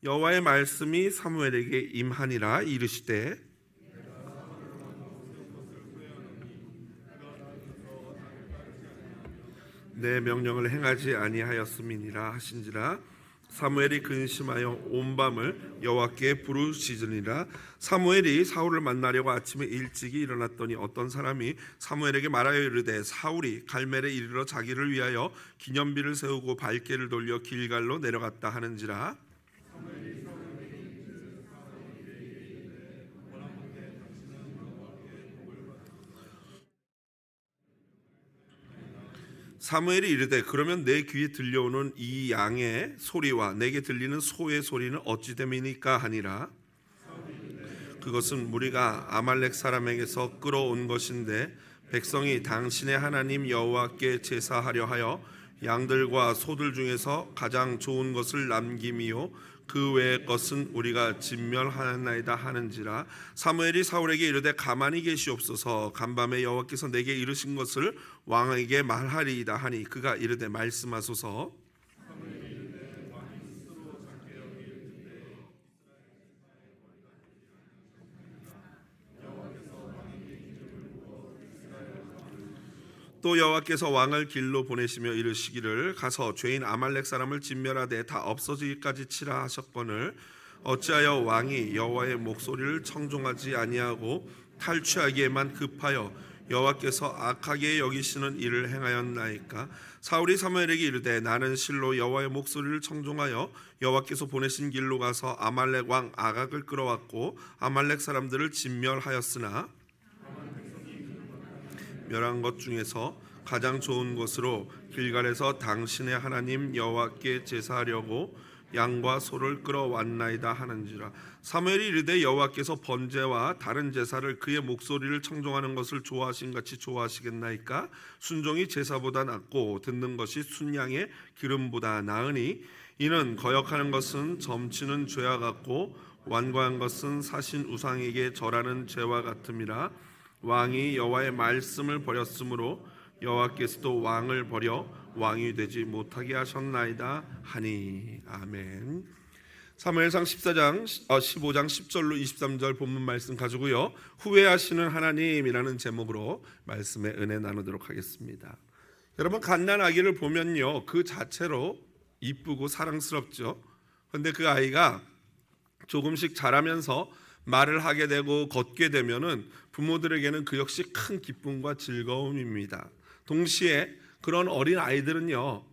여호와의 말씀이 사무엘에게 임하니라. 이르시되 내 명령을 행하지 아니하였음이니라 하신지라. 사무엘이 근심하여 온 밤을 여호와께 부르시니라. 사무엘이 사울을 만나려고 아침에 일찍이 일어났더니 어떤 사람이 사무엘에게 말하여 이르되 사울이 갈멜에 이르러 자기를 위하여 기념비를 세우고 발길을 돌려 길갈로 내려갔다 하는지라. 사무엘이 이르되 그러면 내 귀에 들려오는 이 양의 소리와 내게 들리는 소의 소리는 어찌 됨이니까 하니라. 그것은 무리가 아말렉 사람에게서 끌어온 것인데 백성이 당신의 하나님 여호와께 제사하려 하여 양들과 소들 중에서 가장 좋은 것을 남김이요 그 외의 것은 우리가 진멸하나이다 하는지라. 사무엘이 사울에게 이르되 가만히 계시옵소서. 간밤에 여호와께서 내게 이르신 것을 왕에게 말하리이다 하니 그가 이르되 말씀하소서. 또 여호와께서 왕을 길로 보내시며 이르시기를 가서 죄인 아말렉 사람을 진멸하되 다 없어지기까지 치라 하셨거늘 어찌하여 왕이 여호와의 목소리를 청종하지 아니하고 탈취하기에만 급하여 여호와께서 악하게 여기시는 일을 행하였나이까. 사울이 사무엘에게 이르되 나는 실로 여호와의 목소리를 청종하여 여호와께서 보내신 길로 가서 아말렉 왕 아각을 끌어왔고 아말렉 사람들을 진멸하였으나 멸한 것 중에서 가장 좋은 것으로 길갈에서 당신의 하나님 여호와께 제사하려고 양과 소를 끌어왔나이다 하는지라. 사무엘이 이르되 여호와께서 번제와 다른 제사를 그의 목소리를 청종하는 것을 좋아하신 같이 좋아하시겠나이까. 순종이 제사보다 낫고 듣는 것이 순양의 기름보다 나으니 이는 거역하는 것은 점치는 죄와 같고 완고한 것은 사신 우상에게 절하는 죄와 같음이라. 왕이 여호와의 말씀을 버렸으므로 여호와께서도 왕을 버려 왕이 되지 못하게 하셨나이다 하니. 아멘. 사무엘상 15장 10절로 23절 본문 말씀 가지고요 후회하시는 하나님이라는 제목으로 말씀의 은혜 나누도록 하겠습니다. 여러분, 갓난아기를 보면요 그 자체로 이쁘고 사랑스럽죠. 그런데 그 아이가 조금씩 자라면서 말을 하게 되고 걷게 되면은 부모들에게는 그 역시 큰 기쁨과 즐거움입니다. 동시에 그런 어린 아이들은요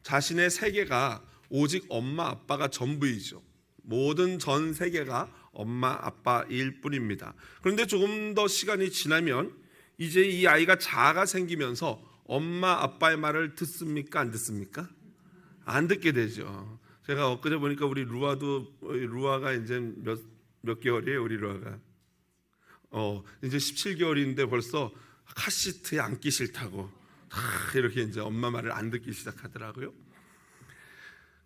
자신의 세계가 오직 엄마 아빠가 전부이죠. 모든 전 세계가 엄마 아빠일 뿐입니다. 그런데 조금 더 시간이 지나면 이제 이 아이가 자아가 생기면서 엄마 아빠의 말을 듣습니까? 안 듣습니까? 안 듣게 되죠. 제가 엊그제 보니까 우리 루아가 이제 몇 개월이에요? 우리 루아가 이제 17개월인데 벌써 카시트에 앉기 싫다고 이렇게 이제 엄마 말을 안 듣기 시작하더라고요.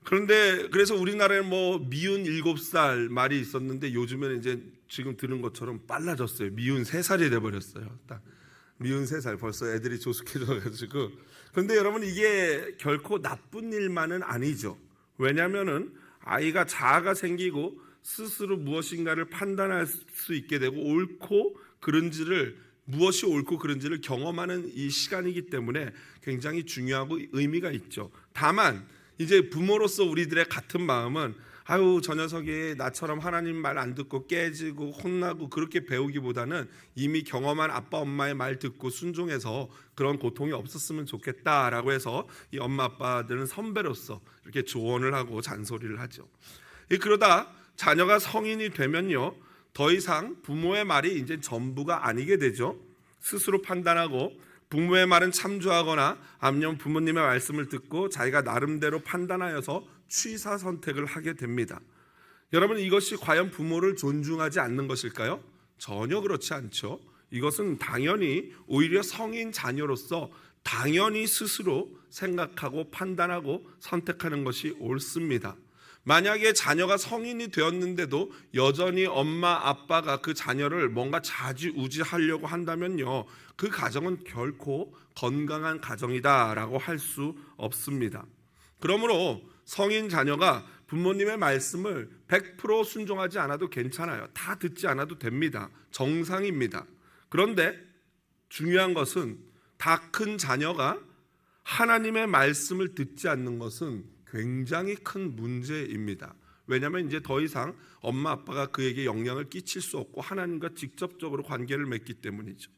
그런데 그래서 우리나라에 미운 7살 말이 있었는데 요즘에는 이제 지금 들은 것처럼 빨라졌어요. 미운 3살이 돼버렸어요. 딱 미운 3살 벌써 애들이 조숙해져가지고. 그런데 여러분, 이게 결코 나쁜 일만은 아니죠. 왜냐하면은 아이가 자아가 생기고 스스로 무엇인가를 판단할 수 있게 되고 무엇이 옳고 그른지를 경험하는 이 시간이기 때문에 굉장히 중요하고 의미가 있죠. 다만 이제 부모로서 우리들의 같은 마음은 아유 저 녀석이 나처럼 하나님 말 안 듣고 깨지고 혼나고 그렇게 배우기보다는 이미 경험한 아빠 엄마의 말 듣고 순종해서 그런 고통이 없었으면 좋겠다라고 해서 이 엄마 아빠들은 선배로서 이렇게 조언을 하고 잔소리를 하죠. 그러다 자녀가 성인이 되면요 더 이상 부모의 말이 이제 전부가 아니게 되죠. 스스로 판단하고 부모의 말은 참조하거나 아니면 부모님의 말씀을 듣고 자기가 나름대로 판단하여서 취사 선택을 하게 됩니다. 여러분, 이것이 과연 부모를 존중하지 않는 것일까요? 전혀 그렇지 않죠. 이것은 당연히 오히려 성인 자녀로서 당연히 스스로 생각하고 판단하고 선택하는 것이 옳습니다. 만약에 자녀가 성인이 되었는데도 여전히 엄마 아빠가 그 자녀를 뭔가 좌지우지하려고 한다면요 그 가정은 결코 건강한 가정이다라고 할 수 없습니다. 그러므로 성인 자녀가 부모님의 말씀을 100% 순종하지 않아도 괜찮아요. 다 듣지 않아도 됩니다. 정상입니다. 그런데 중요한 것은 다 큰 자녀가 하나님의 말씀을 듣지 않는 것은 굉장히 큰 문제입니다. 왜냐하면 이제 더 이상 엄마 아빠가 그에게 영향을 끼칠 수 없고 하나님과 직접적으로 관계를 맺기 때문이죠.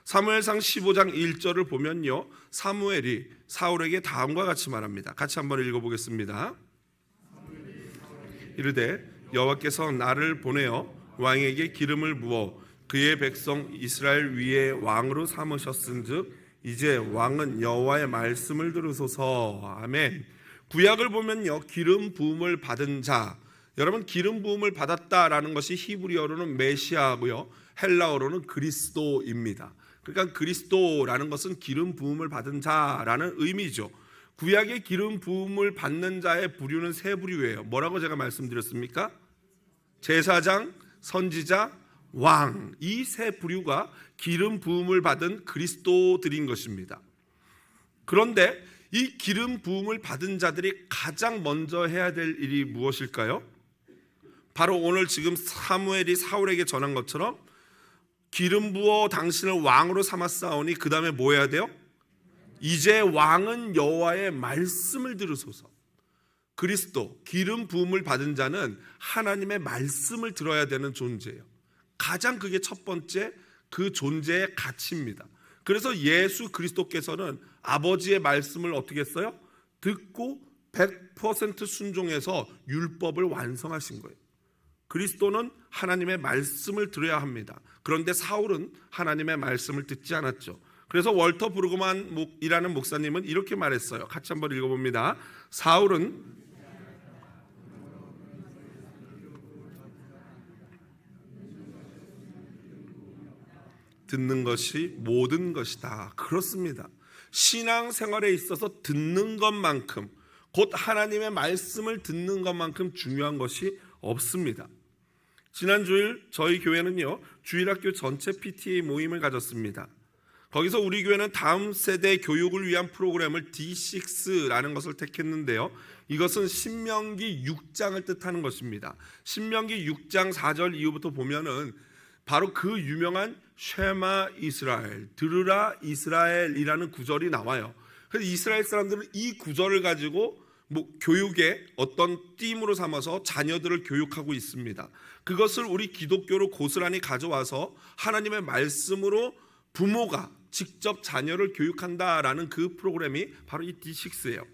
사무엘상 15장 1절을 보면요, 사무엘이 사울에게 다음과 같이 말합니다. 같이 한번 읽어보겠습니다. 이르되 여호와께서 나를 보내어 왕에게 기름을 부어 그의 백성 이스라엘 위에 왕으로 삼으셨은즉 이제 왕은 여호와의 말씀을 들으소서. 아멘. 구약을 보면요, 기름 부음을 받은 자, 여러분 기름 부음을 받았다라는 것이 히브리어로는 메시아고요, 헬라어로는 그리스도입니다. 그러니까 그리스도라는 것은 기름 부음을 받은 자라는 의미죠. 구약의 기름 부음을 받는 자의 부류는 세 부류예요. 뭐라고 제가 말씀드렸습니까? 제사장, 선지자, 왕, 이 세 부류가 기름 부음을 받은 그리스도들인 것입니다. 그런데 이 기름 부음을 받은 자들이 가장 먼저 해야 될 일이 무엇일까요? 바로 오늘 지금 사무엘이 사울에게 전한 것처럼 기름 부어 당신을 왕으로 삼았사오니 그 다음에 뭐 해야 돼요? 이제 왕은 여호와의 말씀을 들으소서. 그리스도, 기름 부음을 받은 자는 하나님의 말씀을 들어야 되는 존재예요. 가장 그게 첫 번째 그 존재의 가치입니다. 그래서 예수 그리스도께서는 아버지의 말씀을 어떻게 했어요? 듣고 100% 순종해서 율법을 완성하신 거예요. 그리스도는 하나님의 말씀을 들어야 합니다. 그런데 사울은 하나님의 말씀을 듣지 않았죠. 그래서 월터 브루그만이라는 목사님은 이렇게 말했어요. 같이 한번 읽어봅니다. 사울은 듣는 것이 모든 것이다. 그렇습니다. 신앙생활에 있어서 듣는 것만큼, 곧 하나님의 말씀을 듣는 것만큼 중요한 것이 없습니다. 지난 주일 저희 교회는요, 주일학교 전체 PTA 모임을 가졌습니다. 거기서 우리 교회는 다음 세대 교육을 위한 프로그램을 D6라는 것을 택했는데요, 이것은 신명기 6장을 뜻하는 것입니다. 신명기 6장 4절 이후부터 보면은 바로 그 유명한 쉐마 이스라엘, 들으라 이스라엘이라는 구절이 나와요. 그래서 이스라엘 사람들은 이 구절을 가지고 교육의 어떤 띠임으로 삼아서 자녀들을 교육하고 있습니다. 그것을 우리 기독교로 고스란히 가져와서 하나님의 말씀으로 부모가 직접 자녀를 교육한다라는 그 프로그램이 바로 이 D6예요.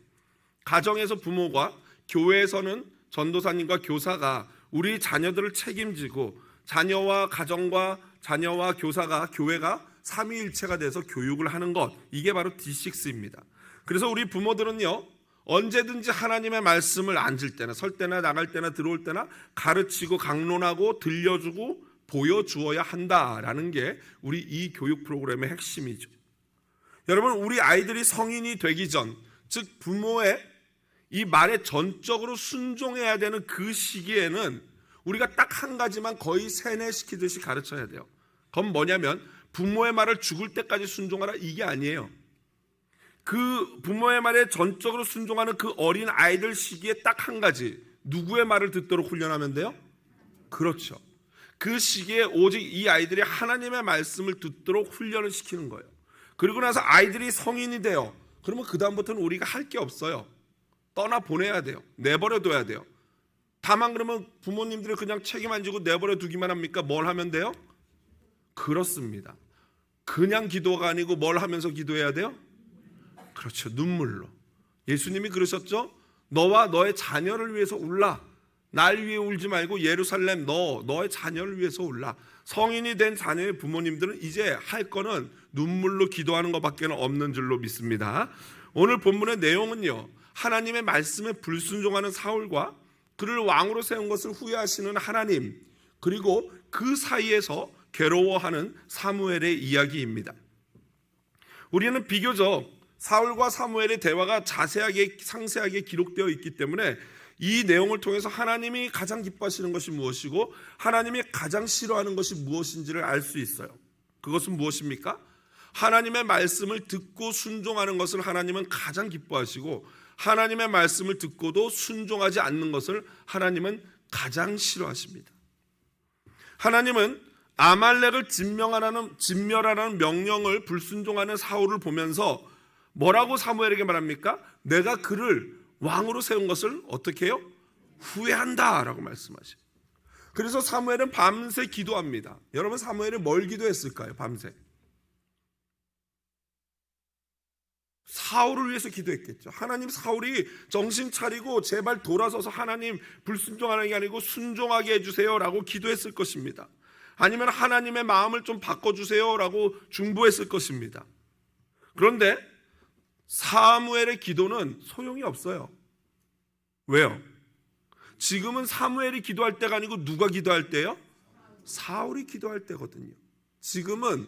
가정에서 부모가, 교회에서는 전도사님과 교사가 우리 자녀들을 책임지고 자녀와 가정과 자녀와 교사가, 교회가 삼위일체가 돼서 교육을 하는 것, 이게 바로 D6입니다. 그래서 우리 부모들은요, 언제든지 하나님의 말씀을 앉을 때나 설 때나 나갈 때나 들어올 때나 가르치고 강론하고 들려주고 보여주어야 한다라는 게 우리 이 교육 프로그램의 핵심이죠. 여러분, 우리 아이들이 성인이 되기 전, 즉 부모의 이 말에 전적으로 순종해야 되는 그 시기에는 우리가 딱 한 가지만 거의 세뇌시키듯이 가르쳐야 돼요. 그건 뭐냐면 부모의 말을 죽을 때까지 순종하라, 이게 아니에요. 그 부모의 말에 전적으로 순종하는 그 어린 아이들 시기에 딱 한 가지, 누구의 말을 듣도록 훈련하면 돼요? 그렇죠. 그 시기에 오직 이 아이들이 하나님의 말씀을 듣도록 훈련을 시키는 거예요. 그리고 나서 아이들이 성인이 돼요. 그러면 그 다음부터는 우리가 할 게 없어요. 떠나보내야 돼요. 내버려둬야 돼요. 다만 그러면 부모님들이 그냥 책임 안 지고 내버려 두기만 합니까? 뭘 하면 돼요? 그렇습니다. 그냥 기도가 아니고 뭘 하면서 기도해야 돼요? 그렇죠. 눈물로. 예수님이 그러셨죠? 너와 너의 자녀를 위해서 울라. 날 위해 울지 말고 예루살렘 너의 자녀를 위해서 울라. 성인이 된 자녀의 부모님들은 이제 할 거는 눈물로 기도하는 것밖에 없는 줄로 믿습니다. 오늘 본문의 내용은요, 하나님의 말씀에 불순종하는 사울과 그를 왕으로 세운 것을 후회하시는 하나님, 그리고 그 사이에서 괴로워하는 사무엘의 이야기입니다. 우리는 비교적 사울과 사무엘의 대화가 자세하게 상세하게 기록되어 있기 때문에 이 내용을 통해서 하나님이 가장 기뻐하시는 것이 무엇이고 하나님이 가장 싫어하는 것이 무엇인지를 알 수 있어요. 그것은 무엇입니까? 하나님의 말씀을 듣고 순종하는 것을 하나님은 가장 기뻐하시고, 하나님의 말씀을 듣고도 순종하지 않는 것을 하나님은 가장 싫어하십니다. 하나님은 아말렉을 진멸하라는 명령을 불순종하는 사울을 보면서 뭐라고 사무엘에게 말합니까? 내가 그를 왕으로 세운 것을 어떻게 해요? 후회한다 라고 말씀하셔요. 그래서 사무엘은 밤새 기도합니다. 여러분, 사무엘은 뭘 기도했을까요? 밤새 사울을 위해서 기도했겠죠. 하나님, 사울이 정신 차리고 제발 돌아서서 하나님 불순종하는 게 아니고 순종하게 해주세요 라고 기도했을 것입니다. 아니면 하나님의 마음을 좀 바꿔주세요 라고 중보했을 것입니다. 그런데 사무엘의 기도는 소용이 없어요. 왜요? 지금은 사무엘이 기도할 때가 아니고 누가 기도할 때요? 사울이 기도할 때거든요. 지금은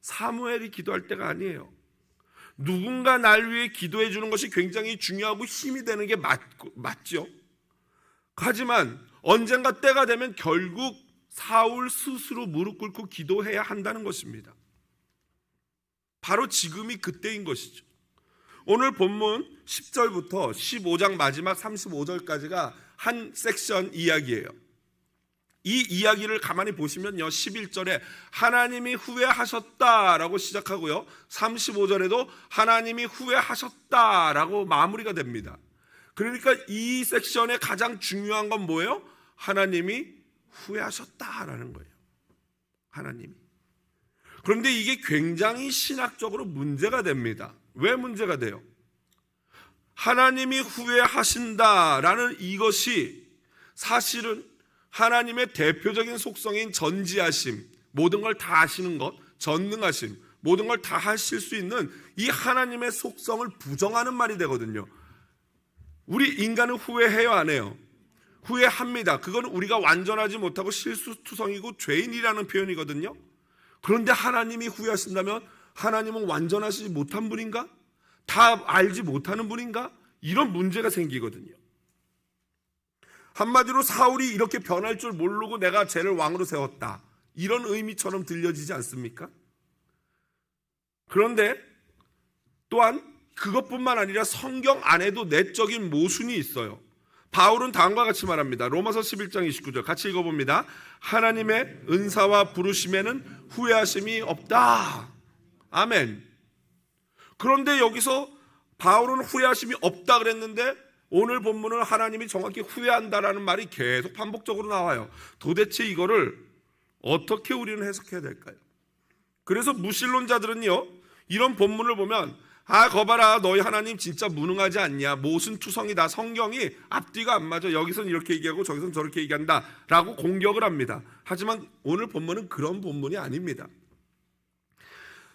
사무엘이 기도할 때가 아니에요. 누군가 날 위해 기도해 주는 것이 굉장히 중요하고 힘이 되는 게 맞죠. 하지만 언젠가 때가 되면 결국 사울 스스로 무릎 꿇고 기도해야 한다는 것입니다. 바로 지금이 그때인 것이죠. 오늘 본문 10절부터 15장 마지막 35절까지가 한 섹션 이야기예요. 이 이야기를 가만히 보시면요, 11절에 하나님이 후회하셨다라고 시작하고요, 35절에도 하나님이 후회하셨다라고 마무리가 됩니다. 그러니까 이 섹션의 가장 중요한 건 뭐예요? 하나님이 후회하셨다라는 거예요. 하나님이. 그런데 이게 굉장히 신학적으로 문제가 됩니다. 왜 문제가 돼요? 하나님이 후회하신다라는 이것이 사실은 하나님의 대표적인 속성인 전지하심, 모든 걸 다 아시는 것, 전능하심, 모든 걸 다 하실 수 있는 이 하나님의 속성을 부정하는 말이 되거든요. 우리 인간은 후회해요, 안 해요? 후회합니다. 그건 우리가 완전하지 못하고 실수투성이고 죄인이라는 표현이거든요. 그런데 하나님이 후회하신다면 하나님은 완전하시지 못한 분인가? 다 알지 못하는 분인가? 이런 문제가 생기거든요. 한마디로 사울이 이렇게 변할 줄 모르고 내가 쟤를 왕으로 세웠다, 이런 의미처럼 들려지지 않습니까? 그런데 또한 그것뿐만 아니라 성경 안에도 내적인 모순이 있어요. 바울은 다음과 같이 말합니다. 로마서 11장 29절 같이 읽어봅니다. 하나님의 은사와 부르심에는 후회하심이 없다. 아멘. 그런데 여기서 바울은 후회하심이 없다 그랬는데 오늘 본문은 하나님이 정확히 후회한다라는 말이 계속 반복적으로 나와요. 도대체 이거를 어떻게 우리는 해석해야 될까요? 그래서 무신론자들은요, 이런 본문을 보면 거봐라, 너희 하나님 진짜 무능하지 않냐, 모순투성이다, 성경이 앞뒤가 안 맞아, 여기선 이렇게 얘기하고 저기선 저렇게 얘기한다 라고 공격을 합니다. 하지만 오늘 본문은 그런 본문이 아닙니다.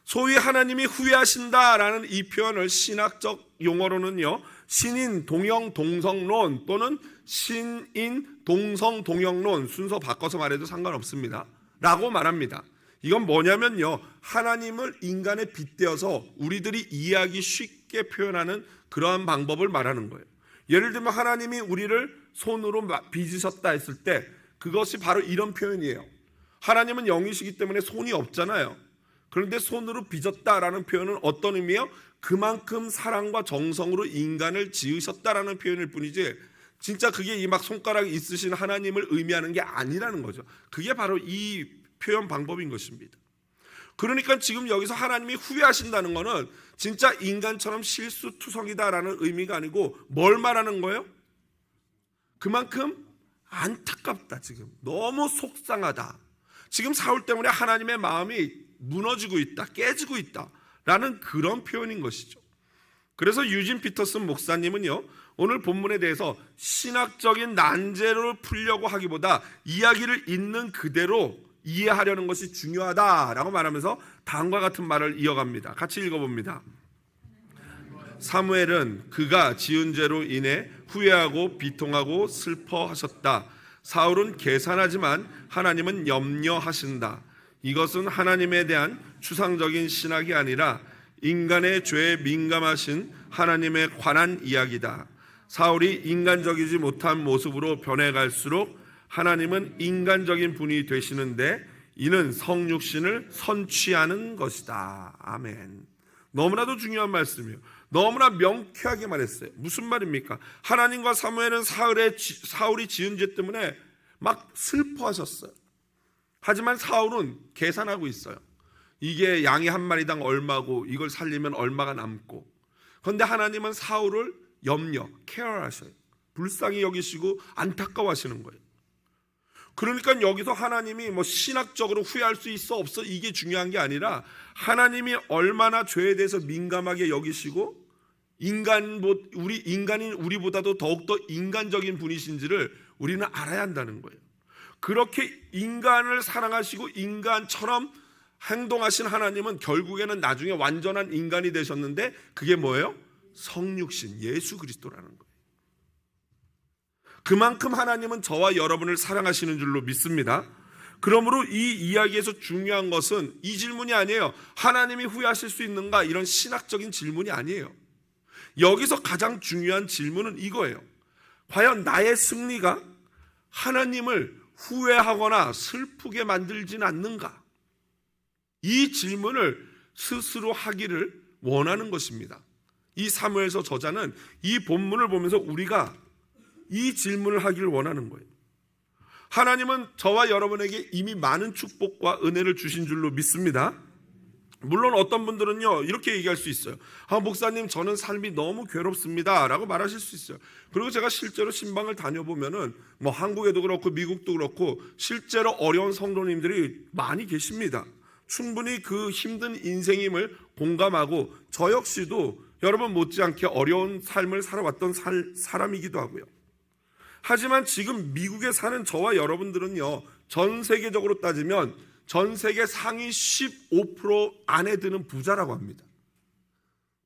소위 하나님이 후회하신다라는 이 표현을 신학적 용어로는요, 신인 동형 동성론 또는 신인 동성 동형론, 순서 바꿔서 말해도 상관없습니다 라고 말합니다. 이건 뭐냐면요, 하나님을 인간에 빗대어서 우리들이 이해하기 쉽게 표현하는 그러한 방법을 말하는 거예요. 예를 들면 하나님이 우리를 손으로 빚으셨다 했을 때 그것이 바로 이런 표현이에요. 하나님은 영이시기 때문에 손이 없잖아요. 그런데 손으로 빚었다라는 표현은 어떤 의미예요? 그만큼 사랑과 정성으로 인간을 지으셨다라는 표현일 뿐이지 진짜 그게 이 막 손가락이 있으신 하나님을 의미하는 게 아니라는 거죠. 그게 바로 이 표현 방법인 것입니다. 그러니까 지금 여기서 하나님이 후회하신다는 거는 진짜 인간처럼 실수투성이다라는 의미가 아니고 뭘 말하는 거예요? 그만큼 안타깝다, 지금 너무 속상하다, 지금 사울 때문에 하나님의 마음이 무너지고 있다, 깨지고 있다 라는 그런 표현인 것이죠. 그래서 유진 피터슨 목사님은요, 오늘 본문에 대해서 신학적인 난제를 풀려고 하기보다 이야기를 있는 그대로 이해하려는 것이 중요하다라고 말하면서 다음과 같은 말을 이어갑니다. 같이 읽어봅니다. 사무엘은 그가 지은 죄로 인해 후회하고 비통하고 슬퍼하셨다. 사울은 계산하지만 하나님은 염려하신다. 이것은 하나님에 대한 추상적인 신학이 아니라 인간의 죄에 민감하신 하나님에 관한 이야기다. 사울이 인간적이지 못한 모습으로 변해갈수록 하나님은 인간적인 분이 되시는데 이는 성육신을 선취하는 것이다. 아멘. 너무나도 중요한 말씀이에요. 너무나 명쾌하게 말했어요. 무슨 말입니까? 하나님과 사무엘은 사울이 지은 죄 때문에 막 슬퍼하셨어요. 하지만 사울은 계산하고 있어요. 이게 양이 한 마리당 얼마고 이걸 살리면 얼마가 남고. 그런데 하나님은 사울을 케어하셔요. 불쌍히 여기시고 안타까워하시는 거예요. 그러니까 여기서 하나님이 뭐 신학적으로 후회할 수 있어 없어 이게 중요한 게 아니라 하나님이 얼마나 죄에 대해서 민감하게 여기시고 인간인 우리보다도 더욱더 인간적인 분이신지를 우리는 알아야 한다는 거예요. 그렇게 인간을 사랑하시고 인간처럼 행동하신 하나님은 결국에는 나중에 완전한 인간이 되셨는데 그게 뭐예요? 성육신 예수 그리스도라는 거예요. 그만큼 하나님은 저와 여러분을 사랑하시는 줄로 믿습니다. 그러므로 이 이야기에서 중요한 것은 이 질문이 아니에요. 하나님이 후회하실 수 있는가? 이런 신학적인 질문이 아니에요. 여기서 가장 중요한 질문은 이거예요. 과연 나의 승리가 하나님을 후회하거나 슬프게 만들진 않는가? 이 질문을 스스로 하기를 원하는 것입니다. 이 사무엘서 저자는 이 본문을 보면서 우리가 이 질문을 하기를 원하는 거예요. 하나님은 저와 여러분에게 이미 많은 축복과 은혜를 주신 줄로 믿습니다. 물론 어떤 분들은요 이렇게 얘기할 수 있어요. 목사님 저는 삶이 너무 괴롭습니다 라고 말하실 수 있어요. 그리고 제가 실제로 신방을 다녀보면은 뭐 한국에도 그렇고 미국도 그렇고 실제로 어려운 성도님들이 많이 계십니다. 충분히 그 힘든 인생임을 공감하고 저 역시도 여러분 못지않게 어려운 삶을 살아왔던 사람이기도 하고요. 하지만 지금 미국에 사는 저와 여러분들은요 전 세계적으로 따지면 전 세계 상위 15% 안에 드는 부자라고 합니다.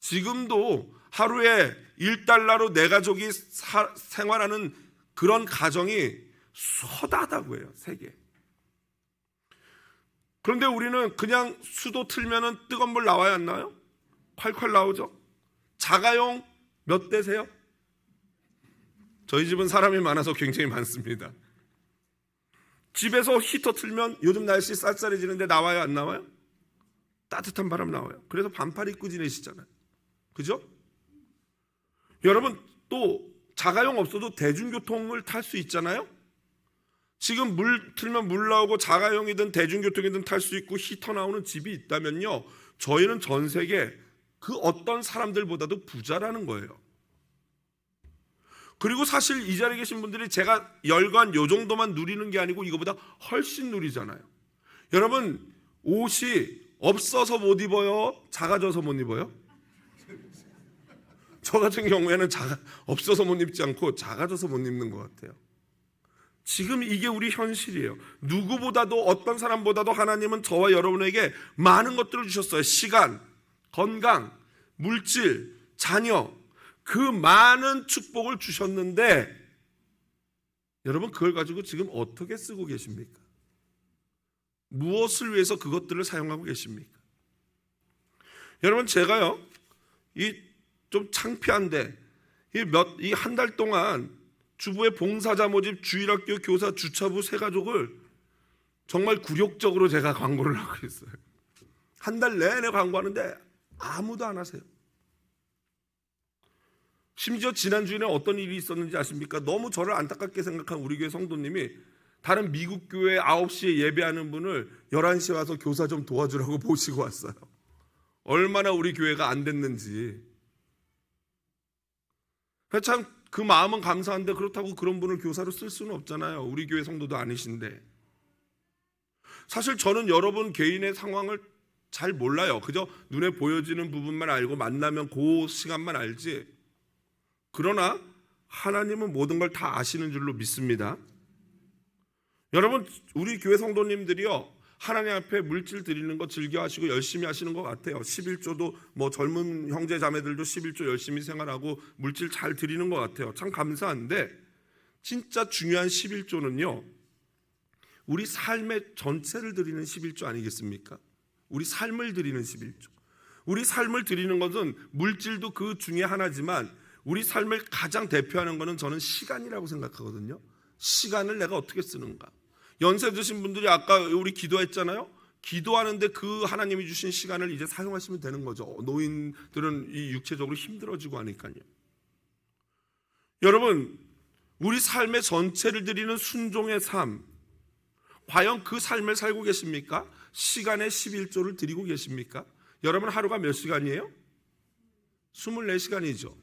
지금도 하루에 $1로 내 가족이 생활하는 그런 가정이 서다하다고 해요. 세계. 그런데 우리는 그냥 수도 틀면은 뜨거운 물 나와야 안 나와요? 콸콸 나오죠. 자가용 몇 대세요? 저희 집은 사람이 많아서 굉장히 많습니다. 집에서 히터 틀면 요즘 날씨 쌀쌀해지는데 나와요 안 나와요? 따뜻한 바람 나와요. 그래서 반팔 입고 지내시잖아요. 그죠? 여러분 또 자가용 없어도 대중교통을 탈 수 있잖아요. 지금 물 틀면 물 나오고 자가용이든 대중교통이든 탈 수 있고 히터 나오는 집이 있다면요 저희는 전 세계 그 어떤 사람들보다도 부자라는 거예요. 그리고 사실 이 자리에 계신 분들이 제가 열관 요 정도만 누리는 게 아니고 이거보다 훨씬 누리잖아요. 여러분 옷이 없어서 못 입어요? 작아져서 못 입어요? 저 같은 경우에는 없어서 못 입지 않고 작아져서 못 입는 것 같아요. 지금 이게 우리 현실이에요. 누구보다도 어떤 사람보다도 하나님은 저와 여러분에게 많은 것들을 주셨어요. 시간, 건강, 물질, 자녀 그 많은 축복을 주셨는데 여러분 그걸 가지고 지금 어떻게 쓰고 계십니까? 무엇을 위해서 그것들을 사용하고 계십니까? 여러분 제가요 이 좀 창피한데 이 한 달 동안 주부의 봉사자 모집 주일학교 교사 주차부 세 가족을 정말 굴욕적으로 제가 광고를 하고 있어요. 한 달 내내 광고하는데 아무도 안 하세요. 심지어 지난주에는 어떤 일이 있었는지 아십니까? 너무 저를 안타깝게 생각한 우리 교회 성도님이 다른 미국 교회 9시에 예배하는 분을 11시에 와서 교사 좀 도와주라고 모시고 왔어요. 얼마나 우리 교회가 안 됐는지. 참 그 마음은 감사한데 그렇다고 그런 분을 교사로 쓸 수는 없잖아요. 우리 교회 성도도 아니신데. 사실 저는 여러분 개인의 상황을 잘 몰라요. 그저 눈에 보여지는 부분만 알고 만나면 그 시간만 알지. 그러나 하나님은 모든 걸 다 아시는 줄로 믿습니다. 여러분 우리 교회 성도님들이요 하나님 앞에 물질 드리는 거 즐겨하시고 열심히 하시는 것 같아요. 11조도 뭐 젊은 형제 자매들도 11조 열심히 생활하고 물질 잘 드리는 것 같아요. 참 감사한데 진짜 중요한 11조는요 우리 삶의 전체를 드리는 11조 아니겠습니까? 우리 삶을 드리는 11조. 우리 삶을 드리는 것은 물질도 그 중에 하나지만 우리 삶을 가장 대표하는 것은 저는 시간이라고 생각하거든요. 시간을 내가 어떻게 쓰는가. 연세 드신 분들이 아까 우리 기도했잖아요. 기도하는데 그 하나님이 주신 시간을 이제 사용하시면 되는 거죠. 노인들은 이 육체적으로 힘들어지고 하니까요. 여러분, 우리 삶의 전체를 드리는 순종의 삶, 과연 그 삶을 살고 계십니까? 시간의 11조를 드리고 계십니까? 여러분, 하루가 몇 시간이에요? 24시간이죠.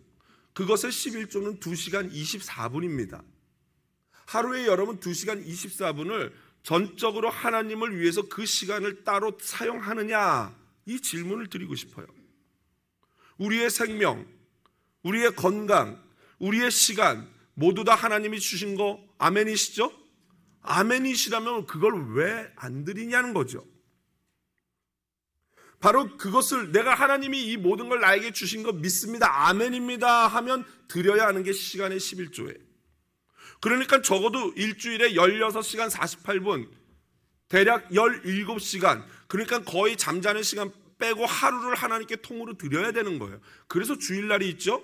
그것의 11조는 2시간 24분입니다. 하루에 여러분 2시간 24분을 전적으로 하나님을 위해서 그 시간을 따로 사용하느냐, 이 질문을 드리고 싶어요. 우리의 생명, 우리의 건강, 우리의 시간 모두 다 하나님이 주신 거 아멘이시죠? 아멘이시라면 그걸 왜 안 드리냐는 거죠. 바로 그것을 내가 하나님이 이 모든 걸 나에게 주신 거 믿습니다, 아멘입니다 하면 드려야 하는 게 시간의 11조예요. 그러니까 적어도 일주일에 16시간 48분, 대략 17시간, 그러니까 거의 잠자는 시간 빼고 하루를 하나님께 통으로 드려야 되는 거예요. 그래서 주일날이 있죠.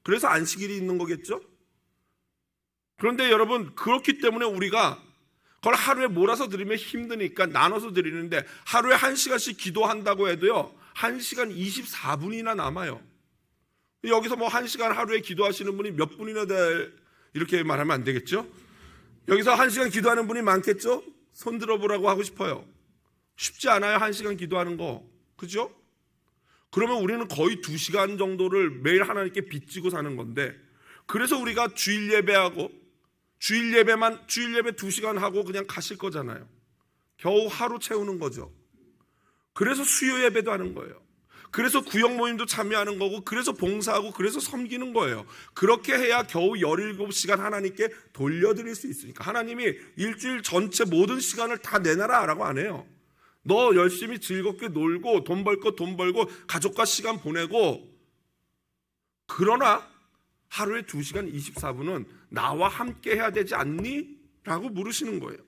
그래서 안식일이 있는 거겠죠. 그런데 여러분, 그렇기 때문에 우리가 그걸 하루에 몰아서 드리면 힘드니까 나눠서 드리는데, 하루에 1시간씩 기도한다고 해도요 1시간 24분이나 남아요. 여기서 뭐 1시간 하루에 기도하시는 분이 몇 분이나 이렇게 말하면 안 되겠죠? 여기서 1시간 기도하는 분이 많겠죠? 손 들어보라고 하고 싶어요. 쉽지 않아요, 1시간 기도하는 거. 그죠? 그러면 우리는 거의 2시간 정도를 매일 하나님께 빚지고 사는 건데, 그래서 우리가 주일 예배하고 주일 예배 2시간 하고 그냥 가실 거잖아요. 겨우 하루 채우는 거죠. 그래서 수요 예배도 하는 거예요. 그래서 구역 모임도 참여하는 거고, 그래서 봉사하고, 그래서 섬기는 거예요. 그렇게 해야 겨우 17시간 하나님께 돌려드릴 수 있으니까. 하나님이 일주일 전체 모든 시간을 다 내놔라 라고 안 해요. 너 열심히 즐겁게 놀고 돈 벌 거 돈 벌고 가족과 시간 보내고, 그러나 하루에 2시간 24분은 나와 함께 해야 되지 않니? 라고 물으시는 거예요.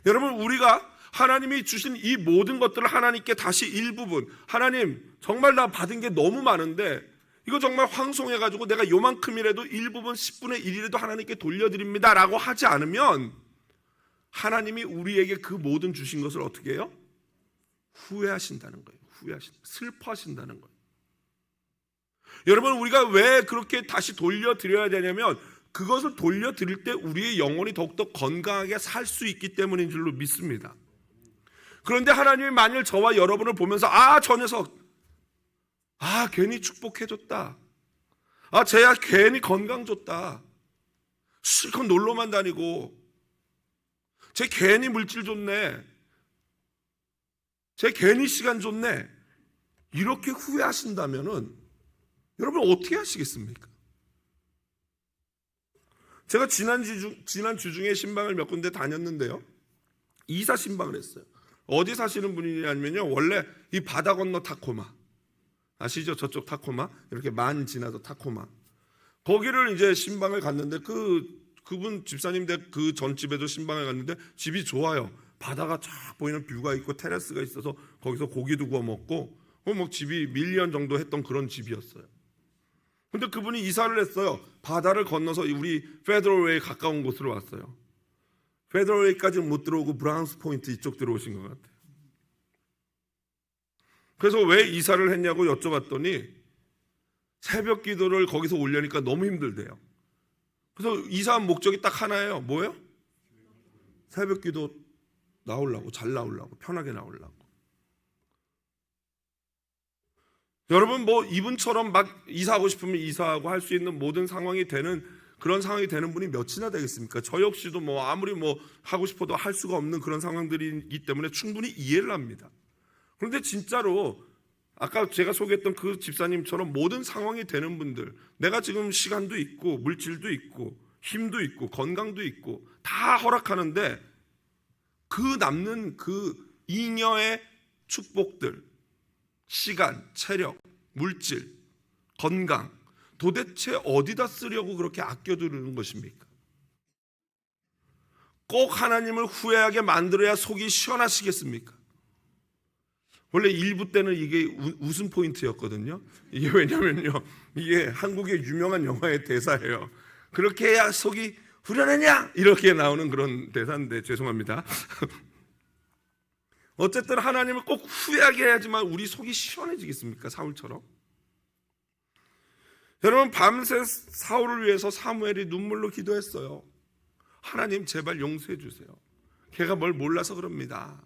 여러분, 우리가 하나님이 주신 이 모든 것들을 하나님께 다시 일부분, 하나님 정말 나 받은 게 너무 많은데 이거 정말 황송해가지고 내가 요만큼이라도 일부분 10분의 1이라도 하나님께 돌려드립니다 라고 하지 않으면, 하나님이 우리에게 그 모든 주신 것을 어떻게 해요? 후회하신다는 거예요. 슬퍼하신다는 거예요. 여러분, 우리가 왜 그렇게 다시 돌려드려야 되냐면, 그것을 돌려드릴 때 우리의 영혼이 더욱더 건강하게 살 수 있기 때문인 줄로 믿습니다. 그런데 하나님이 만일 저와 여러분을 보면서, 저 녀석 괜히 축복해줬다, 쟤야 괜히 건강 줬다, 실컷 놀러만 다니고, 쟤 괜히 물질 줬네, 쟤 괜히 시간 줬네, 이렇게 후회하신다면은 여러분 어떻게 하시겠습니까? 제가 지난주 중에 신방을 몇 군데 다녔는데요, 이사 신방을 했어요. 어디 사시는 분이냐면요, 원래 이 바다 건너 타코마 아시죠? 저쪽 타코마, 이렇게 만 지나서 타코마, 거기를 이제 신방을 갔는데, 그분 집사님 댁 그 전 집에도 신방을 갔는데 집이 좋아요. 바다가 쫙 보이는 뷰가 있고 테라스가 있어서 거기서 고기도 구워 먹고, 뭐 집이 밀리언 정도 했던 그런 집이었어요. 근데 그분이 이사를 했어요. 바다를 건너서 우리 페더럴웨이 가까운 곳으로 왔어요. 페더럴웨이까지는 못 들어오고 브라운스 포인트 이쪽 들어오신 것 같아요. 그래서 왜 이사를 했냐고 여쭤봤더니 새벽 기도를 거기서 올려니까 너무 힘들대요. 그래서 이사한 목적이 딱 하나예요. 뭐예요? 새벽 기도 나오려고, 잘 나오려고, 편하게 나오려고. 여러분, 뭐 이분처럼 막 이사하고 싶으면 이사하고 할 수 있는 모든 상황이 되는, 그런 상황이 되는 분이 몇이나 되겠습니까? 저 역시도 뭐 아무리 뭐 하고 싶어도 할 수가 없는 그런 상황들이기 때문에 충분히 이해를 합니다. 그런데 진짜로 아까 제가 소개했던 그 집사님처럼 모든 상황이 되는 분들, 내가 지금 시간도 있고 물질도 있고 힘도 있고 건강도 있고 다 허락하는데, 그 남는 그 잉여의 축복들, 시간, 체력, 물질, 건강, 도대체 어디다 쓰려고 그렇게 아껴두는 것입니까? 꼭 하나님을 후회하게 만들어야 속이 시원하시겠습니까? 원래 1부 때는 이게 웃음 포인트였거든요. 이게 왜냐면요, 이게 한국의 유명한 영화의 대사예요. 그렇게 해야 속이 후련하냐? 이렇게 나오는 그런 대사인데 죄송합니다. 어쨌든 하나님을 꼭 후회하게 해야지만 우리 속이 시원해지겠습니까? 사울처럼. 여러분, 밤새 사울을 위해서 사무엘이 눈물로 기도했어요. 하나님 제발 용서해 주세요. 걔가 뭘 몰라서 그럽니다.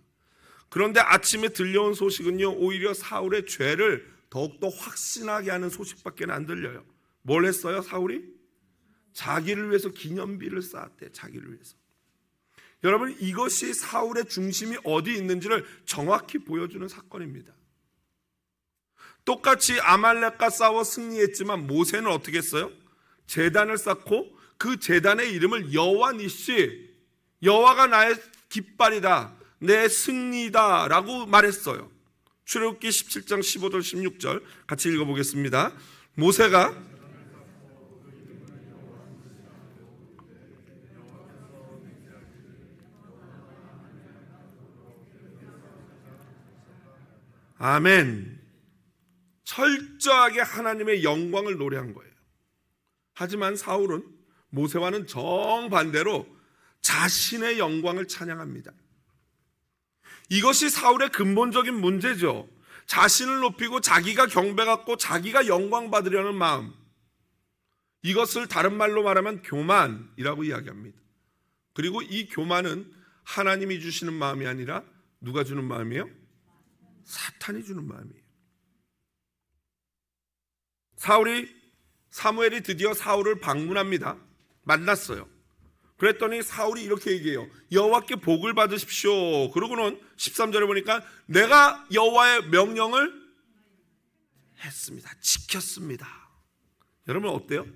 그런데 아침에 들려온 소식은요, 오히려 사울의 죄를 더욱더 확신하게 하는 소식밖에 안 들려요. 뭘 했어요, 사울이? 자기를 위해서 기념비를 쌓았대. 자기를 위해서. 여러분, 이것이 사울의 중심이 어디 있는지를 정확히 보여주는 사건입니다. 똑같이 아말렉과 싸워 승리했지만 모세는 어떻게 했어요? 제단을 쌓고 그 제단의 이름을 여호와 니시, 여호와가 나의 깃발이다, 내 승리다 라고 말했어요. 출애굽기 17장 15절 16절 같이 읽어보겠습니다. 모세가 아멘. 철저하게 하나님의 영광을 노래한 거예요. 하지만 사울은 모세와는 정반대로 자신의 영광을 찬양합니다. 이것이 사울의 근본적인 문제죠. 자신을 높이고 자기가 경배받고 자기가 영광 받으려는 마음. 이것을 다른 말로 말하면 교만이라고 이야기합니다. 그리고 이 교만은 하나님이 주시는 마음이 아니라 누가 주는 마음이에요? 사탄이 주는 마음이에요. 사무엘이 드디어 사울을 방문합니다. 만났어요. 그랬더니 사울이 이렇게 얘기해요. 여호와께 복을 받으십시오. 그러고는 13절에 보니까 내가 여호와의 명령을 했습니다. 지켰습니다. 여러분 어때요?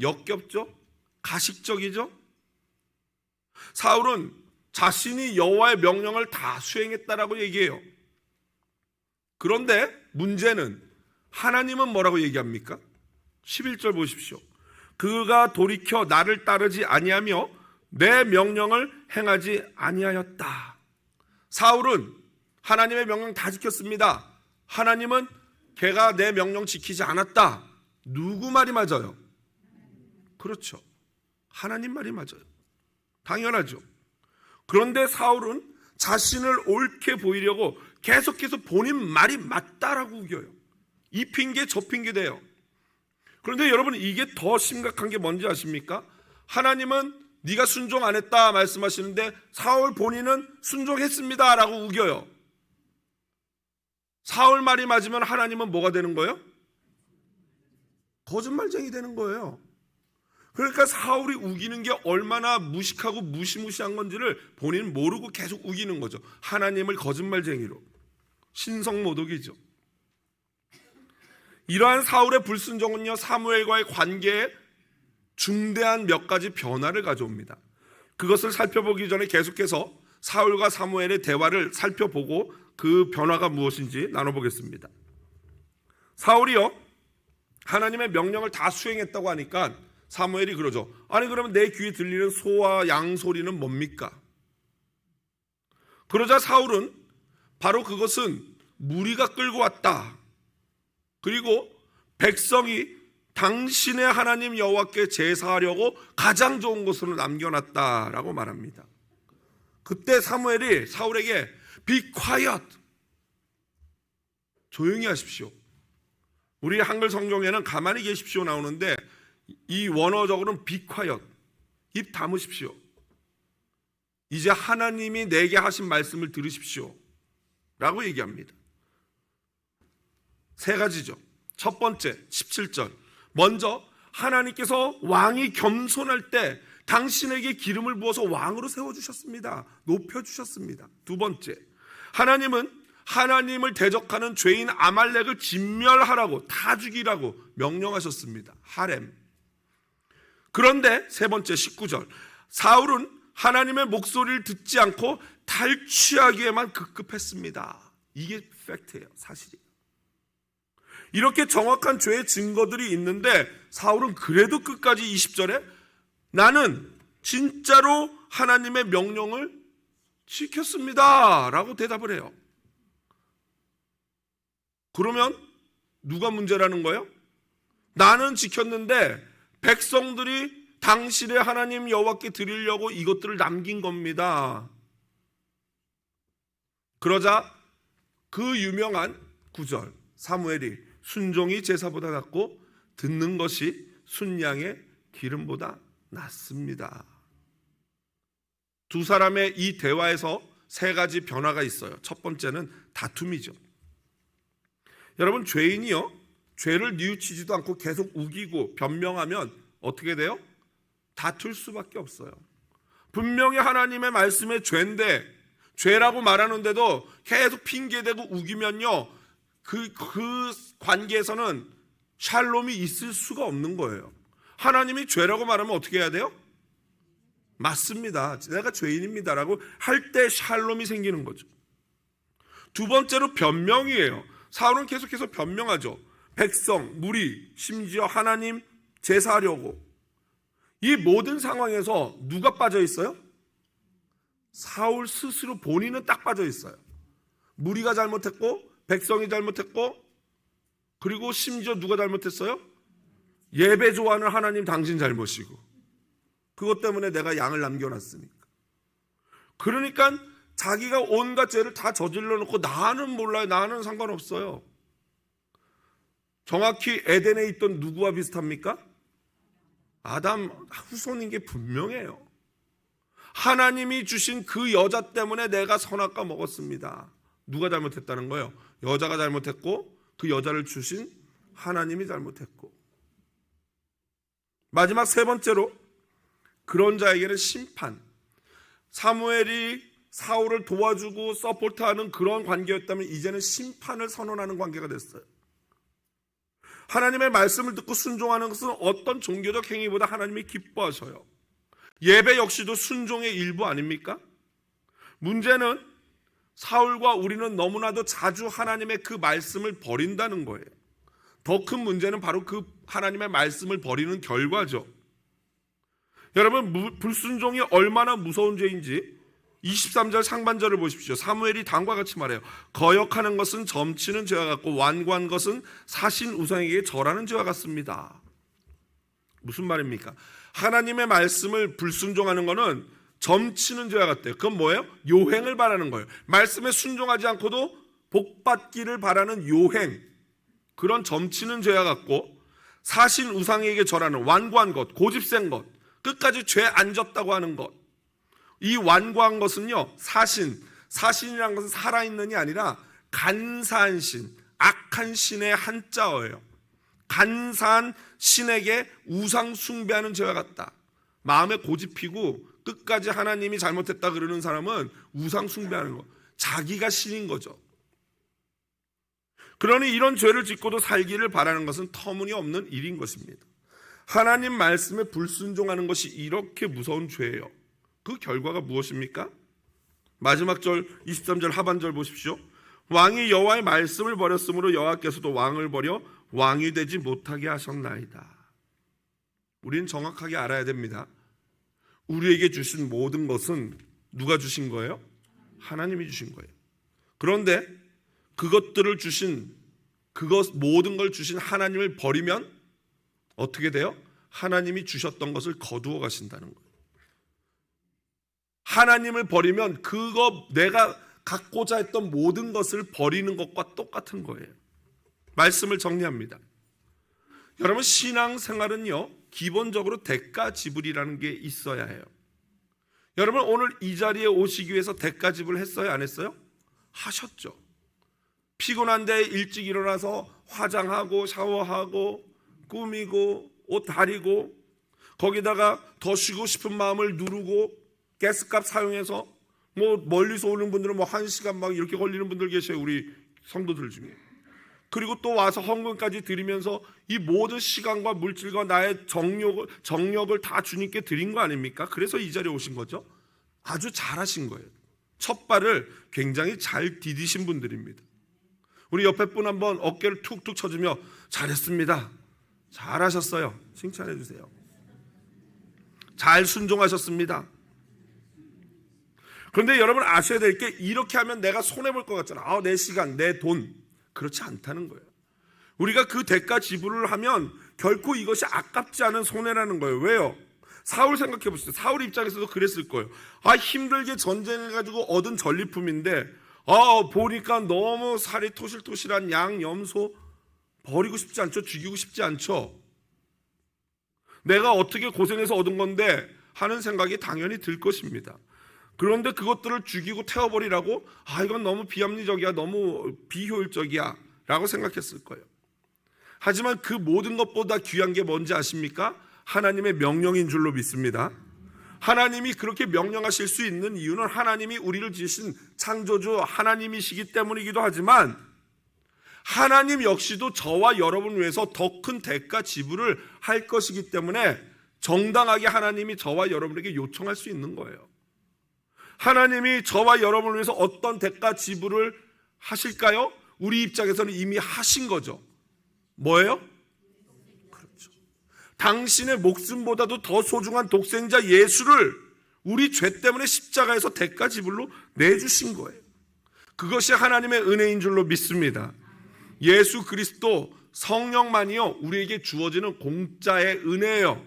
역겹죠? 가식적이죠? 사울은 자신이 여호와의 명령을 다 수행했다라고 얘기해요. 그런데 문제는 하나님은 뭐라고 얘기합니까? 11절 보십시오. 그가 돌이켜 나를 따르지 아니하며 내 명령을 행하지 아니하였다. 사울은 하나님의 명령 다 지켰습니다. 하나님은 걔가 내 명령 지키지 않았다. 누구 말이 맞아요? 그렇죠. 하나님 말이 맞아요. 당연하죠. 그런데 사울은 자신을 옳게 보이려고 계속해서 본인 말이 맞다라고 우겨요. 이 핑계 저 핑계 대요. 그런데 여러분, 이게 더 심각한 게 뭔지 아십니까? 하나님은 네가 순종 안 했다 말씀하시는데 사울 본인은 순종했습니다 라고 우겨요. 사울 말이 맞으면 하나님은 뭐가 되는 거예요? 거짓말쟁이 되는 거예요. 그러니까 사울이 우기는 게 얼마나 무식하고 무시무시한 건지를 본인은 모르고 계속 우기는 거죠. 하나님을 거짓말쟁이로. 신성모독이죠. 이러한 사울의 불순종은요, 사무엘과의 관계에 중대한 몇 가지 변화를 가져옵니다. 그것을 살펴보기 전에 계속해서 사울과 사무엘의 대화를 살펴보고 그 변화가 무엇인지 나눠보겠습니다. 사울이요, 하나님의 명령을 다 수행했다고 하니까 사무엘이 그러죠. 아니 그러면 내 귀에 들리는 소와 양 소리는 뭡니까? 그러자 사울은 바로 그것은 무리가 끌고 왔다. 그리고 백성이 당신의 하나님 여호와께 제사하려고 가장 좋은 곳으로 남겨놨다라고 말합니다. 그때 사무엘이 사울에게 Be quiet, 조용히 하십시오. 우리 한글 성경에는 가만히 계십시오 나오는데 이 원어적으로는 Be quiet, 입 다무십시오. 이제 하나님이 내게 하신 말씀을 들으십시오 라고 얘기합니다. 세 가지죠. 첫 번째 17절, 먼저 하나님께서 왕이 겸손할 때 당신에게 기름을 부어서 왕으로 세워주셨습니다. 높여주셨습니다. 두 번째, 하나님은 하나님을 대적하는 죄인 아말렉을 진멸하라고, 다 죽이라고 명령하셨습니다. 하렘. 그런데 세 번째 19절, 사울은 하나님의 목소리를 듣지 않고 탈취하기에만 급급했습니다. 이게 팩트예요. 사실이에요. 이렇게 정확한 죄의 증거들이 있는데 사울은 그래도 끝까지 20절에 나는 진짜로 하나님의 명령을 지켰습니다 라고 대답을 해요. 그러면 누가 문제라는 거예요? 나는 지켰는데 백성들이 당신의 하나님 여호와께 드리려고 이것들을 남긴 겁니다. 그러자 그 유명한 구절, 사무엘이 순종이 제사보다 낫고 듣는 것이 순양의 기름보다 낫습니다. 두 사람의 이 대화에서 세 가지 변화가 있어요. 첫 번째는 다툼이죠. 여러분, 죄인이요, 죄를 뉘우치지도 않고 계속 우기고 변명하면 어떻게 돼요? 다툴 수밖에 없어요. 분명히 하나님의 말씀에 죄인데, 죄라고 말하는데도 계속 핑계대고 우기면요, 그 관계에서는 샬롬이 있을 수가 없는 거예요. 하나님이 죄라고 말하면 어떻게 해야 돼요? 맞습니다, 내가 죄인입니다라고 할 때 샬롬이 생기는 거죠. 두 번째로 변명이에요. 사울은 계속해서 변명하죠. 백성, 무리, 심지어 하나님 제사하려고. 이 모든 상황에서 누가 빠져 있어요? 사울 스스로 본인은 딱 빠져 있어요. 무리가 잘못했고, 백성이 잘못했고, 그리고 심지어 누가 잘못했어요? 예배 좋아하는 하나님 당신 잘못이고, 그것 때문에 내가 양을 남겨놨으니까. 그러니까 자기가 온갖 죄를 다 저질러 놓고 나는 몰라요, 나는 상관없어요. 정확히 에덴에 있던 누구와 비슷합니까? 아담 후손인 게 분명해요. 하나님이 주신 그 여자 때문에 내가 선악과 먹었습니다. 누가 잘못했다는 거예요? 여자가 잘못했고, 그 여자를 주신 하나님이 잘못했고. 마지막 세 번째로, 그런 자에게는 심판. 사무엘이 사울을 도와주고 서포트하는 그런 관계였다면 이제는 심판을 선언하는 관계가 됐어요. 하나님의 말씀을 듣고 순종하는 것은 어떤 종교적 행위보다 하나님이 기뻐하셔요. 예배 역시도 순종의 일부 아닙니까? 문제는 사울과 우리는 너무나도 자주 하나님의 그 말씀을 버린다는 거예요. 더 큰 문제는 바로 그 하나님의 말씀을 버리는 결과죠. 여러분, 불순종이 얼마나 무서운 죄인지 23절 상반절을 보십시오. 사무엘이 다음과 같이 말해요. 거역하는 것은 점치는 죄와 같고 완고한 것은 사신 우상에게 절하는 죄와 같습니다. 무슨 말입니까? 하나님의 말씀을 불순종하는 것은 점치는 죄와 같대요. 그건 뭐예요? 요행을 바라는 거예요. 말씀에 순종하지 않고도 복받기를 바라는 요행, 그런 점치는 죄와 같고, 사신 우상에게 절하는 완고한 것, 고집센 것, 끝까지 죄 안 졌다고 하는 것. 이 완고한 것은요, 사신이라는 것은 살아있는이 아니라 간사한 신, 악한 신의 한자어예요. 간사한 신에게 우상 숭배하는 죄와 같다. 마음에 고집피고 끝까지 하나님이 잘못했다 그러는 사람은 우상 숭배하는 거, 자기가 신인 거죠. 그러니 이런 죄를 짓고도 살기를 바라는 것은 터무니없는 일인 것입니다. 하나님 말씀에 불순종하는 것이 이렇게 무서운 죄예요. 그 결과가 무엇입니까? 마지막 절 23절 하반절 보십시오. 왕이 여호와의 말씀을 버렸으므로 여호와께서도 왕을 버려 왕이 되지 못하게 하셨나이다. 우리는 정확하게 알아야 됩니다. 우리에게 주신 모든 것은 누가 주신 거예요? 하나님이 주신 거예요. 그런데 그것들을 주신, 모든 걸 주신 하나님을 버리면 어떻게 돼요? 하나님이 주셨던 것을 거두어 가신다는 거예요. 하나님을 버리면 그거 내가 갖고자 했던 모든 것을 버리는 것과 똑같은 거예요. 말씀을 정리합니다. 여러분, 신앙생활은요, 기본적으로 대가 지불이라는 게 있어야 해요. 여러분, 오늘 이 자리에 오시기 위해서 대가 지불 했어요, 안 했어요? 하셨죠. 피곤한데 일찍 일어나서 화장하고 샤워하고 꾸미고 옷 다리고, 거기다가 더 쉬고 싶은 마음을 누르고 가스값 사용해서, 뭐 멀리서 오는 분들은 뭐 1시간 막 이렇게 걸리는 분들 계셔요, 우리 성도들 중에. 그리고 또 와서 헌금까지 드리면서 이 모든 시간과 물질과 나의 정력을 다 주님께 드린 거 아닙니까? 그래서 이 자리에 오신 거죠. 아주 잘하신 거예요. 첫 발을 굉장히 잘 디디신 분들입니다. 우리 옆에 분 한번 어깨를 툭툭 쳐주며 잘했습니다, 잘하셨어요, 칭찬해 주세요. 잘 순종하셨습니다. 그런데 여러분 아셔야 될 게, 이렇게 하면 내가 손해볼 것 같잖아. 내 시간, 내 돈. 그렇지 않다는 거예요. 우리가 그 대가 지불을 하면 결코 이것이 아깝지 않은 손해라는 거예요. 왜요? 사울 생각해 보세요. 사울 입장에서도 그랬을 거예요. 힘들게 전쟁해가지고 얻은 전리품인데 보니까 너무 살이 토실토실한 양, 염소 버리고 싶지 않죠? 죽이고 싶지 않죠? 내가 어떻게 고생해서 얻은 건데 하는 생각이 당연히 들 것입니다. 그런데 그것들을 죽이고 태워버리라고? 이건 너무 비합리적이야, 너무 비효율적이야 라고 생각했을 거예요. 하지만 그 모든 것보다 귀한 게 뭔지 아십니까? 하나님의 명령인 줄로 믿습니다. 하나님이 그렇게 명령하실 수 있는 이유는 하나님이 우리를 지으신 창조주 하나님이시기 때문이기도 하지만, 하나님 역시도 저와 여러분 위해서 더 큰 대가 지불을 할 것이기 때문에 정당하게 하나님이 저와 여러분에게 요청할 수 있는 거예요. 하나님이 저와 여러분을 위해서 어떤 대가 지불을 하실까요? 우리 입장에서는 이미 하신 거죠. 뭐예요? 그렇죠. 당신의 목숨보다도 더 소중한 독생자 예수를 우리 죄 때문에 십자가에서 대가 지불로 내주신 거예요. 그것이 하나님의 은혜인 줄로 믿습니다. 예수 그리스도 성령만이요 우리에게 주어지는 공짜의 은혜예요.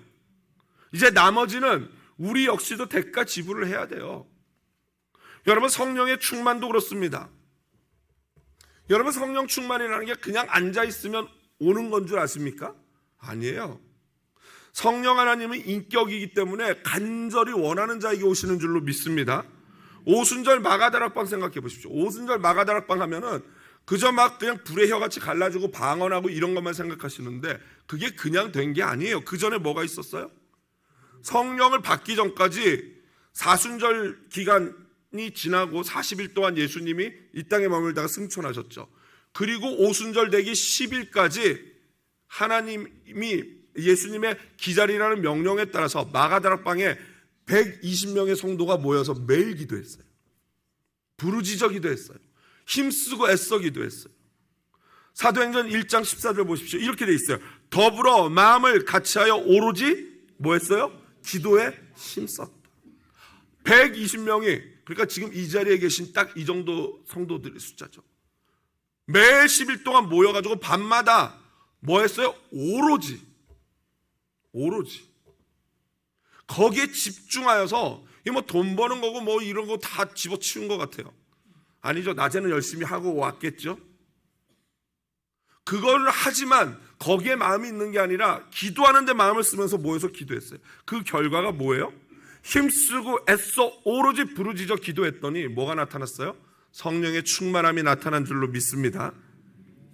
이제 나머지는 우리 역시도 대가 지불을 해야 돼요. 여러분, 성령의 충만도 그렇습니다. 여러분, 성령 충만이라는 게 그냥 앉아있으면 오는 건 줄 아십니까? 아니에요. 성령 하나님은 인격이기 때문에 간절히 원하는 자에게 오시는 줄로 믿습니다. 오순절 마가다락방 생각해 보십시오. 오순절 마가다락방 하면은 그저 막 그냥 불의 혀같이 갈라지고 방언하고 이런 것만 생각하시는데 그게 그냥 된 게 아니에요. 그 전에 뭐가 있었어요? 성령을 받기 전까지 사순절 기간이 지나고 40일 동안 예수님이 이 땅에 머물다가 승천하셨죠. 그리고 오순절 되기 10일까지 하나님이 예수님의 기다리라는 명령에 따라서 마가다락방에 120명의 성도가 모여서 매일 기도했어요. 부르짖어 기도했어요. 힘쓰고 애써 기도했어요. 사도행전 1장 14절 보십시오. 이렇게 돼 있어요. 더불어 마음을 같이하여 오로지 뭐 했어요? 기도에 힘썼다. 120명이, 그러니까 지금 이 자리에 계신 딱 이 정도 성도들의 숫자죠. 매일 10일 동안 모여가지고 밤마다 뭐 했어요? 오로지 거기에 집중하여서, 이 뭐 돈 버는 거고 뭐 이런 거 다 집어치운 것 같아요. 아니죠. 낮에는 열심히 하고 왔겠죠. 그걸 하지만 거기에 마음이 있는 게 아니라 기도하는 데 마음을 쓰면서 모여서 기도했어요. 그 결과가 뭐예요? 힘쓰고 애써 오로지 부르짖어 기도했더니 뭐가 나타났어요? 성령의 충만함이 나타난 줄로 믿습니다.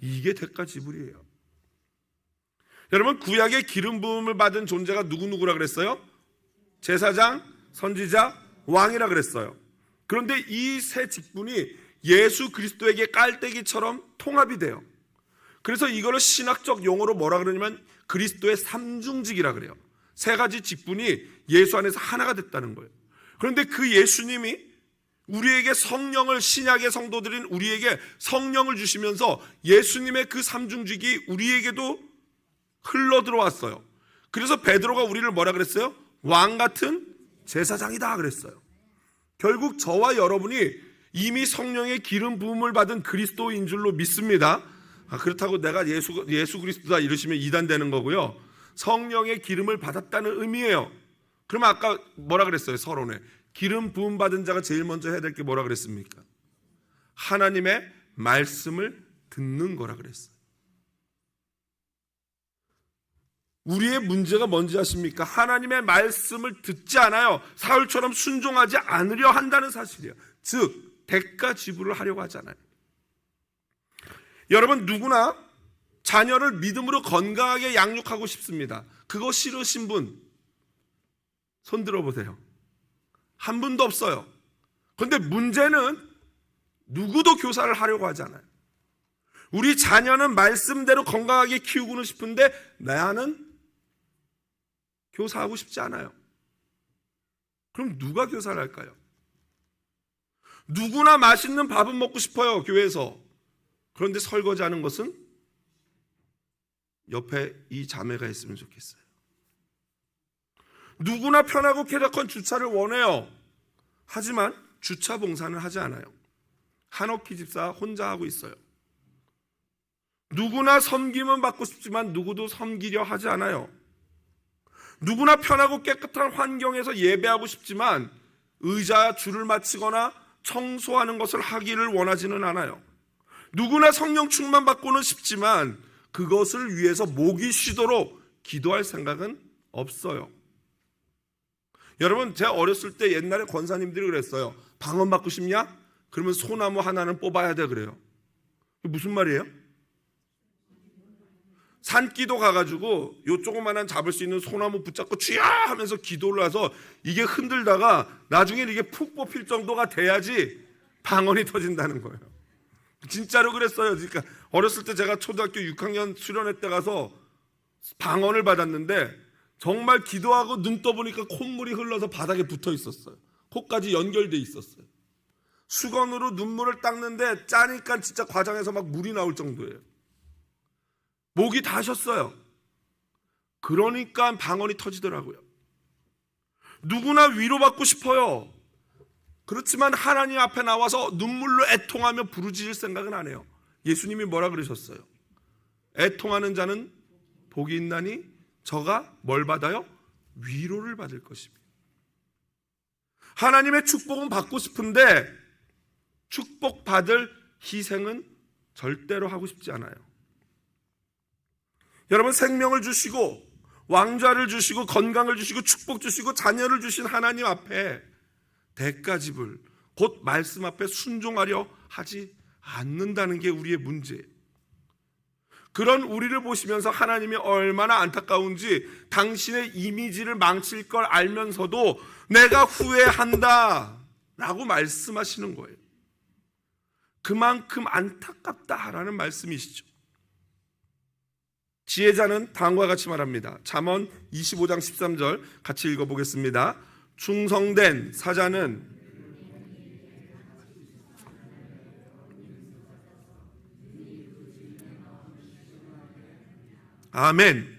이게 대가 지불이에요. 여러분, 구약의 기름 부음을 받은 존재가 누구누구라 그랬어요? 제사장, 선지자, 왕이라 그랬어요. 그런데 이 세 직분이 예수 그리스도에게 깔때기처럼 통합이 돼요. 그래서 이거를 신학적 용어로 뭐라 그러냐면 그리스도의 삼중직이라 그래요. 세 가지 직분이 예수 안에서 하나가 됐다는 거예요. 그런데 그 예수님이 우리에게 성령을, 신약의 성도들인 우리에게 성령을 주시면서 예수님의 그 삼중직이 우리에게도 흘러 들어왔어요. 그래서 베드로가 우리를 뭐라 그랬어요? 왕 같은 제사장이다 그랬어요. 결국 저와 여러분이 이미 성령의 기름 부음을 받은 그리스도인 줄로 믿습니다. 그렇다고 내가 예수 그리스도다 이러시면 이단되는 거고요. 성령의 기름을 받았다는 의미예요. 그러면 아까 뭐라 그랬어요? 서론에 기름 부음 받은 자가 제일 먼저 해야 될 게 뭐라 그랬습니까? 하나님의 말씀을 듣는 거라 그랬어요. 우리의 문제가 뭔지 아십니까? 하나님의 말씀을 듣지 않아요. 사울처럼 순종하지 않으려 한다는 사실이에요. 즉 대가 지불을 하려고 하잖아요. 여러분, 누구나 자녀를 믿음으로 건강하게 양육하고 싶습니다. 그거 싫으신 분 손 들어보세요. 한 분도 없어요. 그런데 문제는 누구도 교사를 하려고 하잖아요. 우리 자녀는 말씀대로 건강하게 키우고는 싶은데 나는 교사하고 싶지 않아요. 그럼 누가 교사를 할까요? 누구나 맛있는 밥은 먹고 싶어요, 교회에서. 그런데 설거지하는 것은 옆에 이 자매가 했으면 좋겠어요. 누구나 편하고 쾌적한 주차를 원해요. 하지만 주차 봉사는 하지 않아요. 한옥희 집사 혼자 하고 있어요. 누구나 섬김은 받고 싶지만 누구도 섬기려 하지 않아요. 누구나 편하고 깨끗한 환경에서 예배하고 싶지만 의자 줄을 맞추거나 청소하는 것을 하기를 원하지는 않아요. 누구나 성령 충만 받고는 싶지만 그것을 위해서 목이 쉬도록 기도할 생각은 없어요. 여러분, 제가 어렸을 때 옛날에 권사님들이 그랬어요. 방언 받고 싶냐? 그러면 소나무 하나는 뽑아야 돼 그래요. 무슨 말이에요? 산기도 가가지고 요 조그만한 잡을 수 있는 소나무 붙잡고 쥐야 하면서 기도를 해서 이게 흔들다가 나중에 이게 푹 뽑힐 정도가 돼야지 방언이 터진다는 거예요. 진짜로 그랬어요. 그러니까 어렸을 때 제가 초등학교 6학년 수련회 때 가서 방언을 받았는데 정말 기도하고 눈 떠보니까 콧물이 흘러서 바닥에 붙어 있었어요. 코까지 연결돼 있었어요. 수건으로 눈물을 닦는데 짜니까 진짜 과장해서 막 물이 나올 정도예요. 목이 다셨어요. 그러니까 방언이 터지더라고요. 누구나 위로받고 싶어요. 그렇지만 하나님 앞에 나와서 눈물로 애통하며 부르짖을 생각은 안 해요. 예수님이 뭐라 그러셨어요? 애통하는 자는 복이 있나니 저가 뭘 받아요? 위로를 받을 것입니다. 하나님의 축복은 받고 싶은데 축복받을 희생은 절대로 하고 싶지 않아요. 여러분, 생명을 주시고 왕좌를 주시고 건강을 주시고 축복 주시고 자녀를 주신 하나님 앞에 대가집을 곧 말씀 앞에 순종하려 하지 않는다는 게 우리의 문제예요. 그런 우리를 보시면서 하나님이 얼마나 안타까운지 당신의 이미지를 망칠 걸 알면서도 내가 후회한다 라고 말씀하시는 거예요. 그만큼 안타깝다라는 말씀이시죠. 지혜자는 다음과 같이 말합니다. 잠언 25장 13절 같이 읽어보겠습니다. 충성된 사자는 아멘.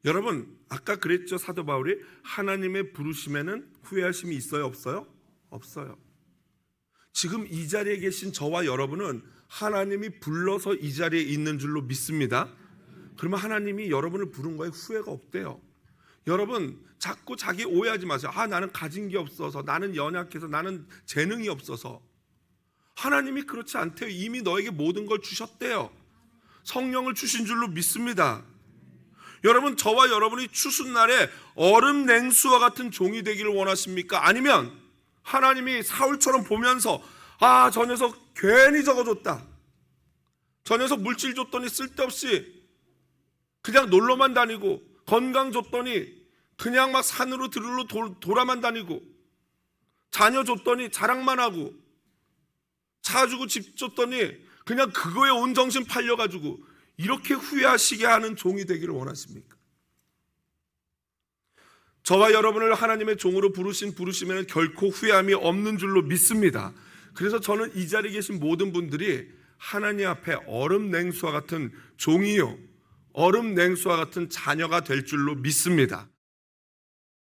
여러분, 아까 그랬죠. 사도 바울이 하나님의 부르심에는 후회하심이 있어요, 없어요? 없어요. 지금 이 자리에 계신 저와 여러분은 하나님이 불러서 이 자리에 있는 줄로 믿습니다. 그러면 하나님이 여러분을 부른 거에 후회가 없대요. 여러분, 자꾸 자기 오해하지 마세요. 나는 가진 게 없어서, 나는 연약해서, 나는 재능이 없어서. 하나님이 그렇지 않대요. 이미 너에게 모든 걸 주셨대요. 성령을 주신 줄로 믿습니다. 여러분, 저와 여러분이 추수날에 얼음 냉수와 같은 종이 되기를 원하십니까? 아니면 하나님이 사울처럼 보면서 저 녀석 괜히 적어줬다, 저 녀석 물질 줬더니 쓸데없이 그냥 놀러만 다니고, 건강 줬더니 그냥 막 산으로 들으러 돌아만 다니고, 자녀 줬더니 자랑만 하고, 차 주고 집 줬더니 그냥 그거에 온 정신 팔려가지고 이렇게 후회하시게 하는 종이 되기를 원하십니까? 저와 여러분을 하나님의 종으로 부르시면 결코 후회함이 없는 줄로 믿습니다. 그래서 저는 이 자리에 계신 모든 분들이 하나님 앞에 얼음 냉수와 같은 종이요, 얼음 냉수와 같은 자녀가 될 줄로 믿습니다.